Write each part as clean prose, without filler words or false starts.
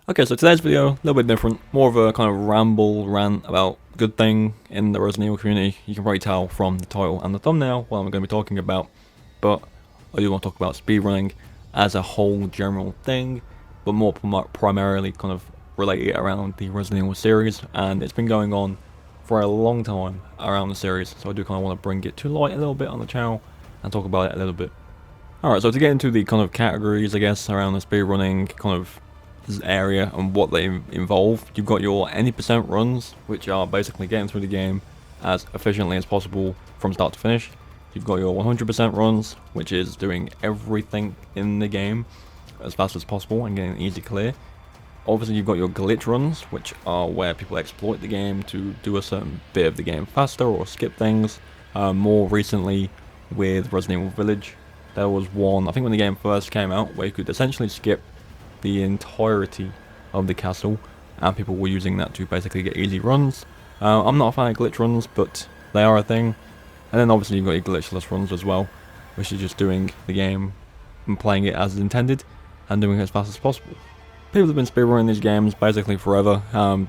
Okay, so today's video, a little bit different. More of a kind of ramble, rant about good thing in the Resident Evil community. You can probably tell from the title and the thumbnail what I'm going to be talking about. But I do want to talk about speedrunning as a whole general thing, but more primarily kind of relate it around the Resident Evil series. And it's been going on for a long time around the series, so I do kind of want to bring it to light a little bit on the channel and talk about it a little bit. Alright, so to get into the kind of categories, I guess, around the speedrunning kind of area and what they involve, you've got your any percent runs, which are basically getting through the game as efficiently as possible from start to finish. You've got your 100% runs, which is doing everything in the game as fast as possible and getting easy clear. Obviously you've got your glitch runs, which are where people exploit the game to do a certain bit of the game faster or skip things. More recently with Resident Evil Village, there was one, I think when the game first came out, where you could essentially skip the entirety of the castle, and people were using that to basically get easy runs. I'm not a fan of glitch runs, but they are a thing. And then obviously you've got your glitchless runs as well, which is just doing the game and playing it as intended and doing it as fast as possible. People have been speedrunning these games basically forever,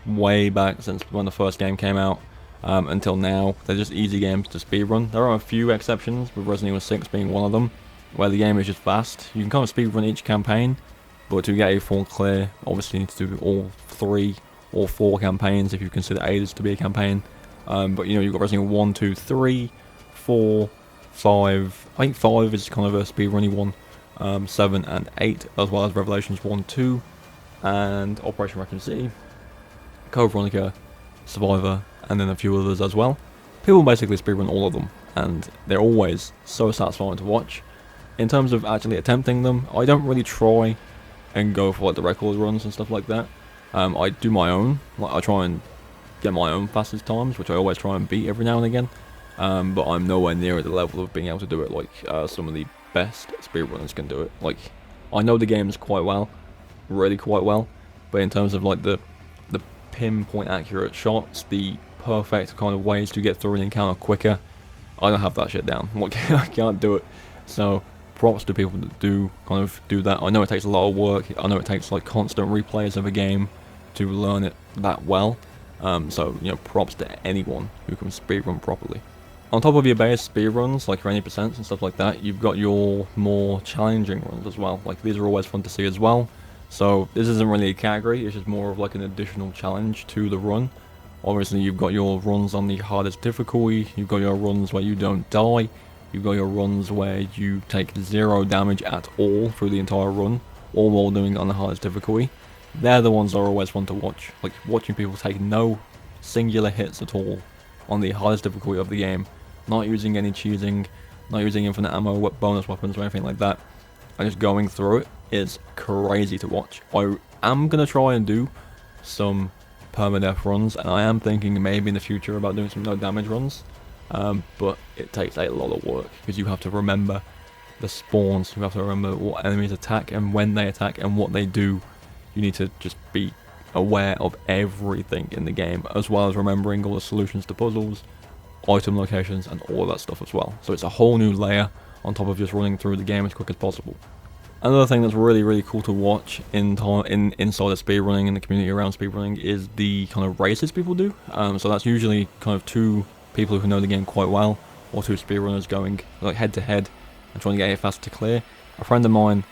way back since when the first game came out until now. They're just easy games to speedrun. There are a few exceptions, with Resident Evil 6 being one of them, where the game is just fast. You can kind of speedrun each campaign, but to get a full clear, obviously you need to do all 3 or 4 campaigns if you consider Ada's to be a campaign. But you know, you've got Resident Evil 1, 2, 3, 4, 5, I think 5 is kind of a speedrunny one, 7 and 8, as well as Revelations 1, 2, and Operation Raccoon City, Code Veronica, Survivor, and then a few others as well. People basically speedrun all of them, and they're always so satisfying to watch. In terms of actually attempting them, I don't really try and go for like the record runs and stuff like that. I do my own, like I try and get my own fastest times, which I always try and beat every now and again. But I'm nowhere near at the level of being able to do it like some of the best speedrunners can do it. Like, I know the games quite well, really quite well, but in terms of like the pinpoint accurate shots, the perfect kind of ways to get through an encounter quicker, I don't have that shit down. Like, I can't do it. So props to people that do kind of do that. I know it takes a lot of work. I know it takes like constant replays of a game to learn it that well. So you know, props to anyone who can speedrun properly. On top of your base speedruns, like your 80% and stuff like that, you've got your more challenging runs as well. Like, these are always fun to see as well. So this isn't really a category, it's just more of like an additional challenge to the run. Obviously you've got your runs on the hardest difficulty, you've got your runs where you don't die, you've got your runs where you take 0 damage at all through the entire run, all while doing it on the hardest difficulty. They're the ones that are always fun to watch. Like, watching people take no singular hits at all on the hardest difficulty of the game, not using any cheesing, not using infinite ammo, bonus weapons or anything like that, and just going through it is crazy to watch. I am going to try and do some permadeath runs, and I am thinking maybe in the future about doing some no damage runs. But it takes a lot of work, because you have to remember the spawns, you have to remember what enemies attack and when they attack and what they do. You need to just be aware of everything in the game, as well as remembering all the solutions to puzzles, item locations, and all of that stuff as well. So it's a whole new layer on top of just running through the game as quick as possible. Another thing that's really cool to watch inside of speedrunning, in the community around speedrunning, is the kind of races people do. So that's usually kind of 2 people who know the game quite well, or 2 speedrunners going like head to head and trying to get it fast to clear. A friend of mine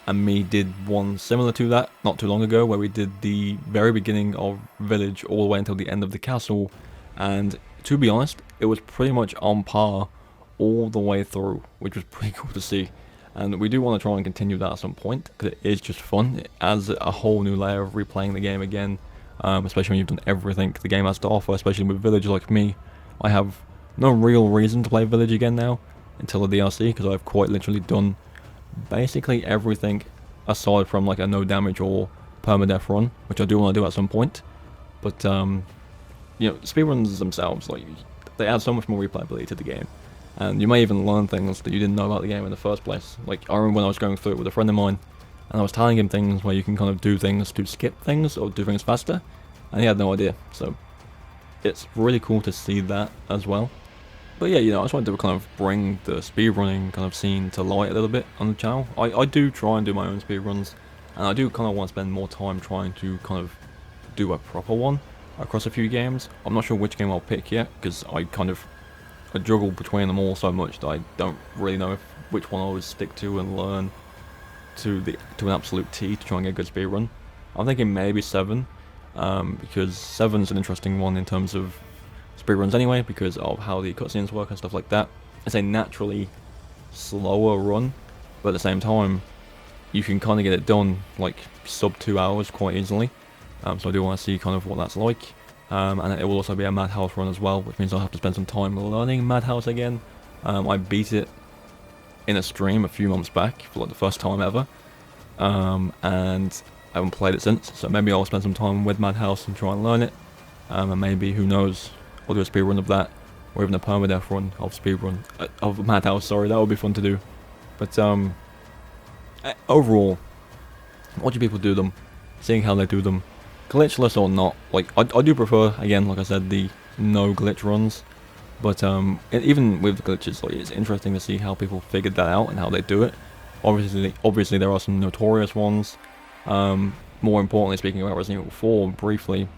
and me did one similar to that not too long ago, where we did the very beginning of Village all the way until the end of the castle, and to be honest, it was pretty much on par all the way through, which was pretty cool to see. And we do want to try and continue that at some point, because it is just fun. It adds a whole new layer of replaying the game again, especially when you've done everything the game has to offer, especially with Village. Like me, I have no real reason to play Village again now until the DLC, because I've quite literally done basically everything aside from like a no damage or permadeath run, which I do want to do at some point. But you know, speedruns themselves, like, they add so much more replayability to the game, and you may even learn things that you didn't know about the game in the first place. Like, I remember when I was going through it with a friend of mine, and I was telling him things where you can kind of do things to skip things or do things faster, and he had no idea. So it's really cool to see that as well. But yeah, you know, I just wanted to kind of bring the speedrunning kind of scene to light a little bit on the channel. I do try and do my own speedruns, and I do kind of want to spend more time trying to kind of do a proper one across a few games. I'm not sure which game I'll pick yet, because I juggle between them all so much that I don't really know which one I would stick to and learn to an absolute T to try and get a good speedrun. I'm thinking maybe 7, because 7's an interesting one in terms of speedruns anyway, because of how the cutscenes work and stuff like that. It's a naturally slower run, but at the same time, you can kind of get it done like sub 2 hours quite easily. So I do want to see kind of what that's like. And it will also be a Madhouse run as well, which means I'll have to spend some time learning Madhouse again. I beat it in a stream a few months back for like the first time ever, and I haven't played it since, so maybe I'll spend some time with Madhouse and try and learn it, and maybe, who knows, I'll do a speedrun of that, or even a permadeath run of speedrun of Madhouse. Sorry, that would be fun to do. But overall, watching people do them, seeing how they do them, glitchless or not, like I do prefer, again, like I said, the no glitch runs. But even with the glitches, like, it's interesting to see how people figured that out and how they do it. Obviously there are some notorious ones. More importantly, speaking about Resident Evil 4 briefly,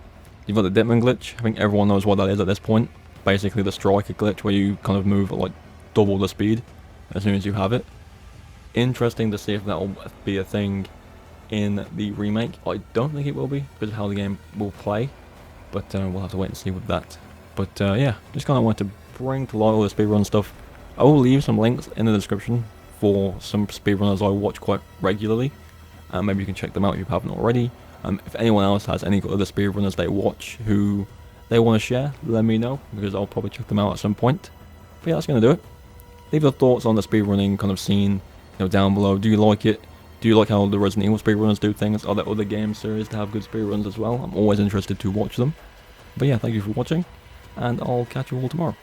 you've got the Ditman glitch. I think everyone knows what that is at this point. Basically the striker glitch, where you kind of move at like double the speed as soon as you have it. Interesting to see if that will be a thing in the remake. I don't think it will be, because of how the game will play, but we'll have to wait and see with that. But yeah, just kind of wanted to bring to light all the speedrun stuff. I will leave some links in the description for some speedrunners I watch quite regularly. Maybe you can check them out if you haven't already. If anyone else has any other speedrunners they watch who they want to share, let me know, because I'll probably check them out at some point. But yeah, that's going to do it. Leave your thoughts on the speedrunning kind of scene, down below. Do you like it? Do you like how the Resident Evil speedrunners do things? Are there other game series to have good speedruns as well? I'm always interested to watch them. But yeah, thank you for watching, and I'll catch you all tomorrow.